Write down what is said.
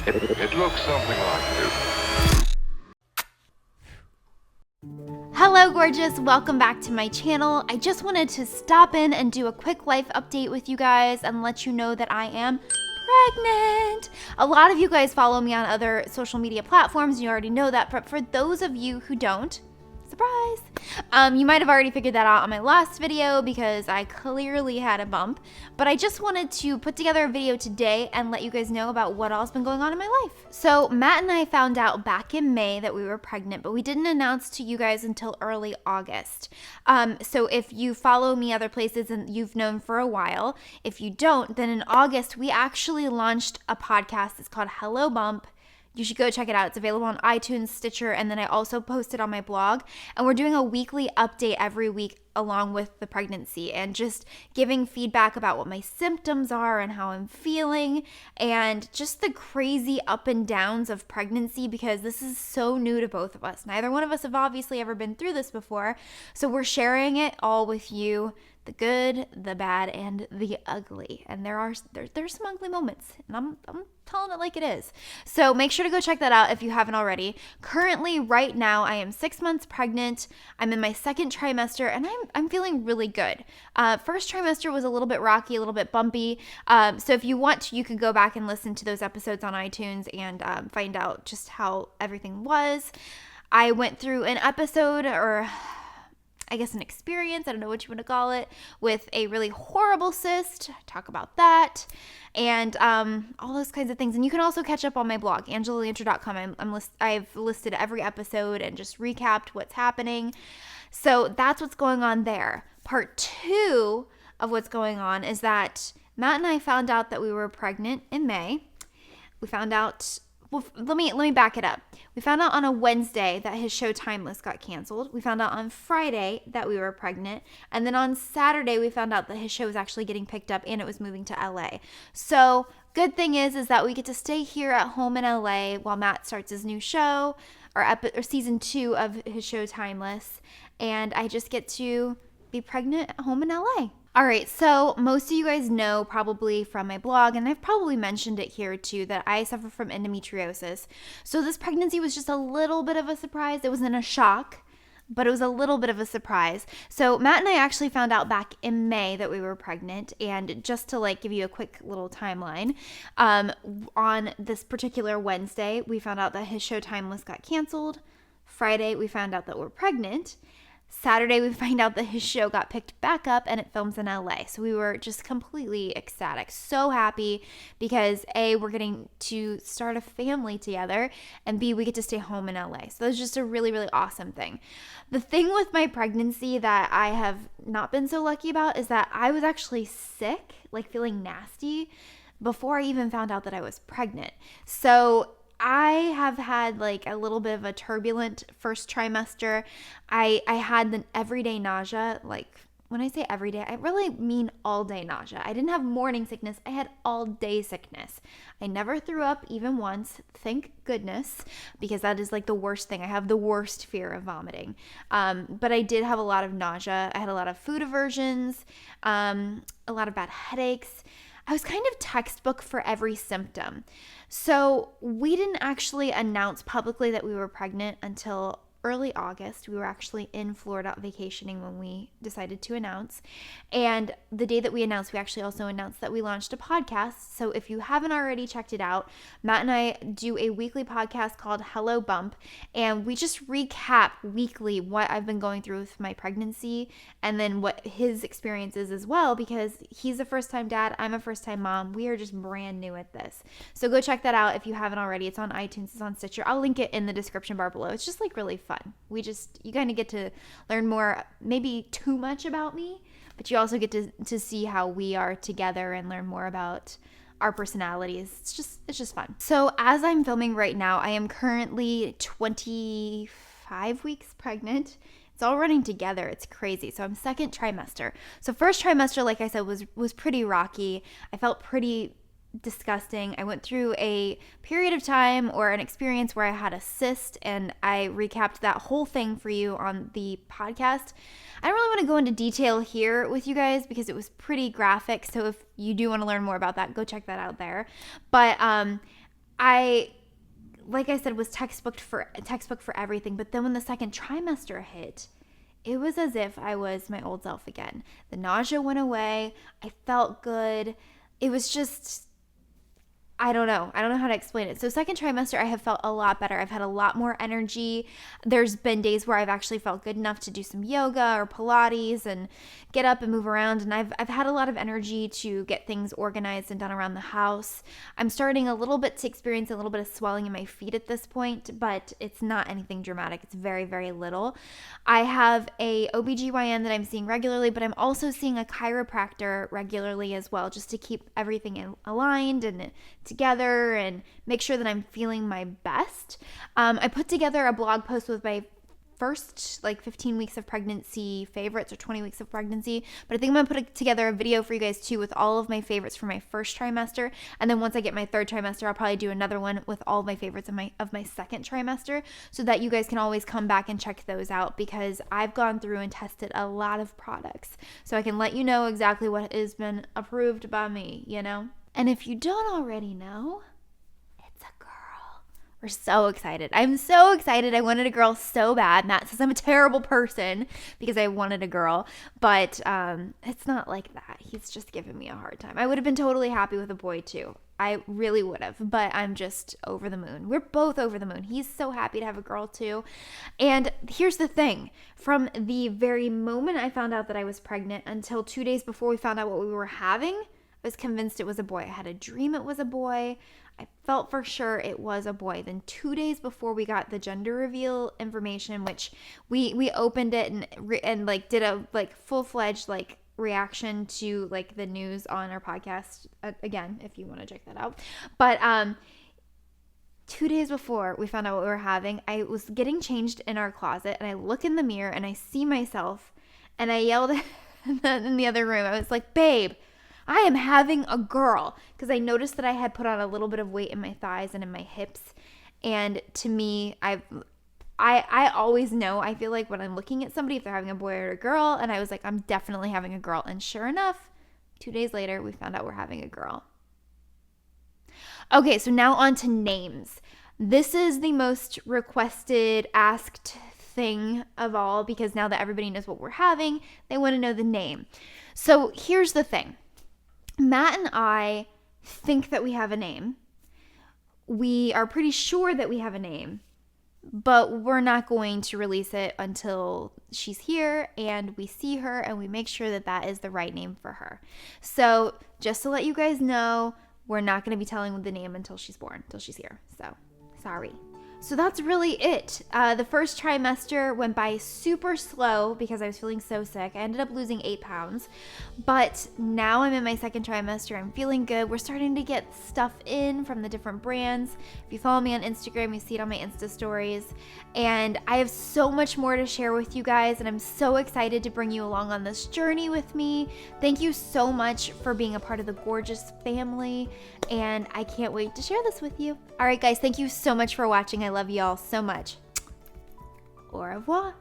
It looks something like this. Hello gorgeous, welcome back to my channel. I just wanted to stop in and do a quick life update with you guys and let you know that I am pregnant. A lot of you guys follow me on other social media platforms and you already know that, but for those of you who don't, surprise! You might have already figured that out on my last video because I clearly had a bump, but I just wanted to put together a video today and let you guys know about what all's been going on in my life. So Matt and I found out back in May that we were pregnant, but we didn't announce to you guys until early August. So if you follow me other places and you've known for a while, if you don't, then in August we actually launched a podcast. It's called Hello Bump. You should go check it out. It's available on iTunes, Stitcher, and then I also post it on my blog. And we're doing a weekly update every week along with the pregnancy and just giving feedback about what my symptoms are and how I'm feeling and just the crazy up and downs of pregnancy because this is so new to both of us. Neither one of us have obviously ever been through this before. So we're sharing it all with you. The good, the bad, and the ugly. And there's some ugly moments. And I'm telling it like it is. So make sure to go check that out if you haven't already. Currently, right now, I am 6 months pregnant. I'm in my second trimester, and I'm feeling really good. First trimester was a little bit rocky, a little bit bumpy. So if you want to, you can go back and listen to those episodes on iTunes and find out just how everything was. I went through an episode, or I guess an experience, I don't know what you want to call it, with a really horrible cyst. Talk about that and all those kinds of things. And you can also catch up on my blog, angelalanter.com. I've listed every episode and just recapped what's happening. So that's what's going on there. Part 2 of what's going on is that Matt and I found out that we were pregnant in May. We found out... Well, let me back it up. We found out on a Wednesday that his show Timeless got canceled. We found out on Friday that we were pregnant. And then on Saturday, we found out that his show was actually getting picked up and it was moving to LA. So good thing is that we get to stay here at home in LA while Matt starts his new show or season 2 of his show Timeless. And I just get to be pregnant at home in LA. All right, so most of you guys know probably from my blog, and I've probably mentioned it here too, that I suffer from endometriosis. So this pregnancy was just a little bit of a surprise. It wasn't a shock, but it was a little bit of a surprise. So Matt and I actually found out back in May that we were pregnant, and just to give you a quick little timeline, on this particular Wednesday, we found out that his show Timeless got canceled. Friday, we found out that we're pregnant. Saturday, we find out that his show got picked back up and it films in LA. So we were just completely ecstatic, so happy because A, we're getting to start a family together, and B, we get to stay home in LA. So that was just a really, really awesome thing. The thing with my pregnancy that I have not been so lucky about is that I was actually sick, feeling nasty, before I even found out that I was pregnant. So I have had a little bit of a turbulent first trimester. I had the everyday nausea. When I say everyday, I really mean all day nausea. I didn't have morning sickness. I had all day sickness. I never threw up even once. Thank goodness, because that is the worst thing. I have the worst fear of vomiting. But I did have a lot of nausea. I had a lot of food aversions, a lot of bad headaches. I was kind of textbook for every symptom. So we didn't actually announce publicly that we were pregnant until early August. We were actually in Florida vacationing when we decided to announce. And the day that we announced, we actually also announced that we launched a podcast. So if you haven't already checked it out, Matt and I do a weekly podcast called Hello Bump. And we just recap weekly what I've been going through with my pregnancy and then what his experience is as well, because he's a first-time dad. I'm a first-time mom. We are just brand new at this. So go check that out if you haven't already. It's on iTunes. It's on Stitcher. I'll link it in the description bar below. It's just really fun. You kind of get to learn more, maybe too much about me, but you also get to see how we are together and learn more about our personalities. It's just fun. So as I'm filming right now, I am currently 25 weeks pregnant. It's all running together. It's crazy. So I'm second trimester. So first trimester, like I said, was pretty rocky. I felt pretty disgusting. I went through a period of time or an experience where I had a cyst, and I recapped that whole thing for you on the podcast. I don't really want to go into detail here with you guys because it was pretty graphic. So if you do want to learn more about that, go check that out there. But like I said, was textbook for everything. But then when the second trimester hit, it was as if I was my old self again. The nausea went away. I felt good. It was just, I don't know how to explain it. So second trimester, I have felt a lot better. I've had a lot more energy. There's been days where I've actually felt good enough to do some yoga or Pilates and get up and move around. And I've had a lot of energy to get things organized and done around the house. I'm starting a little bit to experience a little bit of swelling in my feet at this point, but it's not anything dramatic. It's very, very little. I have a OBGYN that I'm seeing regularly, but I'm also seeing a chiropractor regularly as well, just to keep everything aligned and together and make sure that I'm feeling my best. I put together a blog post with my first 15 weeks of pregnancy favorites or 20 weeks of pregnancy, but I think I'm gonna put together a video for you guys too with all of my favorites for my first trimester, and then once I get my third trimester, I'll probably do another one with all of my favorites of my second trimester, so that you guys can always come back and check those out, because I've gone through and tested a lot of products, so I can let you know exactly what has been approved by me, And if you don't already know, it's a girl. We're so excited. I'm so excited. I wanted a girl so bad. Matt says I'm a terrible person because I wanted a girl, but it's not like that. He's just giving me a hard time. I would have been totally happy with a boy too. I really would have, but I'm just over the moon. We're both over the moon. He's so happy to have a girl too. And here's the thing. From the very moment I found out that I was pregnant until 2 days before we found out what we were having, I was convinced it was a boy. I had a dream it was a boy. I felt for sure it was a boy. Then 2 days before we got the gender reveal information, which we opened it and did a full-fledged reaction to the news on our podcast, again, if you want to check that out. But 2 days before we found out what we were having, I was getting changed in our closet, and I look in the mirror and I see myself, and I yelled in the other room. I was like, "Babe, I am having a girl," because I noticed that I had put on a little bit of weight in my thighs and in my hips. And to me, I always know, I feel like when I'm looking at somebody, if they're having a boy or a girl, and I was like, I'm definitely having a girl. And sure enough, 2 days later, we found out we're having a girl. Okay, so now on to names. This is the most requested, asked thing of all, because now that everybody knows what we're having, they want to know the name. So here's the thing. Matt and I think that we have a name. We are pretty sure that we have a name, but we're not going to release it until she's here and we see her and we make sure that that is the right name for her. So just to let you guys know, we're not going to be telling the name until she's born, until she's here. So sorry. So that's really it. The first trimester went by super slow because I was feeling so sick. I ended up losing 8 pounds, but now I'm in my second trimester. I'm feeling good. We're starting to get stuff in from the different brands. If you follow me on Instagram, you see it on my Insta stories. And I have so much more to share with you guys, and I'm so excited to bring you along on this journey with me. Thank you so much for being a part of the Gorgeous family, and I can't wait to share this with you. All right, guys, thank you so much for watching. I love you all so much. Au revoir.